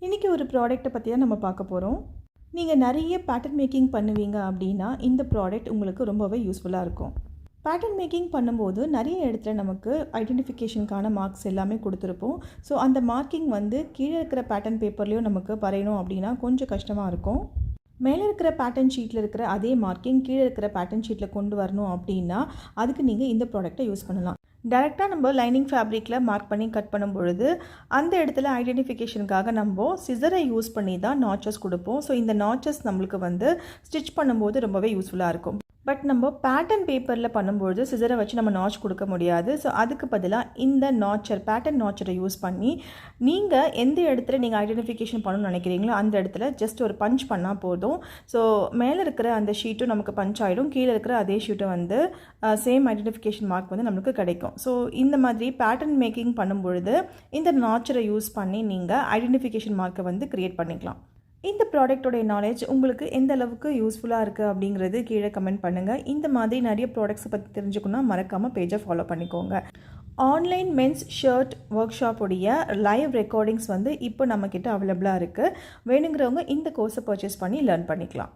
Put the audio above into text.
இன்றைக்கி ஒரு ப்ராடக்ட்டை பற்றி தான் நம்ம பார்க்க போகிறோம். நீங்கள் நிறைய பேட்டர்ன் மேக்கிங் பண்ணுவீங்க அப்படின்னா இந்த ப்ராடக்ட் உங்களுக்கு ரொம்பவே யூஸ்ஃபுல்லாக இருக்கும். பேட்டர்ன் மேக்கிங் பண்ணும்போது நிறைய இடத்துல நமக்கு ஐடென்டிஃபிகேஷனுக்கான மார்க்ஸ் எல்லாமே கொடுத்துருப்போம். ஸோ அந்த மார்க்கிங் வந்து கீழே இருக்கிற பேட்டர்ன் பேப்பர்லேயும் நமக்கு வரையணும் அப்படின்னா கொஞ்சம் கஷ்டமாக இருக்கும். மேலே இருக்கிற பேட்டர்ன் ஷீட்டில் இருக்கிற அதே மார்க்கிங் கீழே இருக்கிற பேட்டர்ன் ஷீட்டில் கொண்டு வரணும் அப்படின்னா அதுக்கு நீங்கள் இந்த ப்ராடக்ட்டை யூஸ் பண்ணலாம். டைரெக்டாக நம்ம லைனிங் ஃபேப்ரிக்கில் மார்க் பண்ணி கட் பண்ணும் பொழுது அந்த இடத்துல ஐடென்டிஃபிகேஷனுக்காக நம்ம சிசரை யூஸ் பண்ணி தான் நாச்சஸ் கொடுப்போம். ஸோ இந்த நாச்சஸ் நம்மளுக்கு வந்து ஸ்டிச் பண்ணும்போது ரொம்பவே யூஸ்ஃபுல்லாக இருக்கும். பட் நம்ம பேட்டர்ன் பேப்பரில் பண்ணும்பொழுது சிசரை வச்சு நம்ம நாச் கொடுக்க முடியாது. ஸோ அதுக்கு பதிலாக இந்த பேட்டர்ன் நாச்சரை யூஸ் பண்ணி நீங்கள் எந்த இடத்துல நீங்கள் ஐடென்டிஃபிகேஷன் பண்ணணும்னு நினைக்கிறீங்களோ அந்த இடத்துல ஜஸ்ட் ஒரு பஞ்ச் பண்ணால் போதும். ஸோ மேலே இருக்கிற அந்த ஷீட்டும் நமக்கு பஞ்ச் ஆகிடும், கீழே இருக்கிற அதே ஷீட்டும் வந்து சேம் ஐடென்டிஃபிகேஷன் மார்க் வந்து நம்மளுக்கு கிடைக்கும். ஸோ இந்த மாதிரி பேட்டர்ன் மேக்கிங் பண்ணும்பொழுது இந்த நாச்சரை யூஸ் பண்ணி நீங்கள் ஐடென்டிஃபிகேஷன் மார்க்கை வந்து க்ரியேட் பண்ணிக்கலாம். இந்த ப்ராடக்டோடைய நாலேஜ் உங்களுக்கு எந்த அளவுக்கு யூஸ்ஃபுல்லாக இருக்குது அப்படிங்கிறது கீழே கமெண்ட் பண்ணுங்கள். இந்த மாதிரி நிறைய ப்ராடக்ட்ஸை பற்றி தெரிஞ்சுக்கணுன்னா மறக்காமல் பேஜை ஃபாலோ பண்ணிக்கோங்க. ஆன்லைன் மென்ஸ் ஷர்ட் ஒர்க் ஷாப்புடைய லைவ் ரெக்கார்டிங்ஸ் வந்து இப்போ நம்மக்கிட்ட அவைலபிளாக இருக்குது. வேணுங்கிறவங்க இந்த கோர்ஸை பர்ச்சேஸ் பண்ணி லேர்ன் பண்ணிக்கலாம்.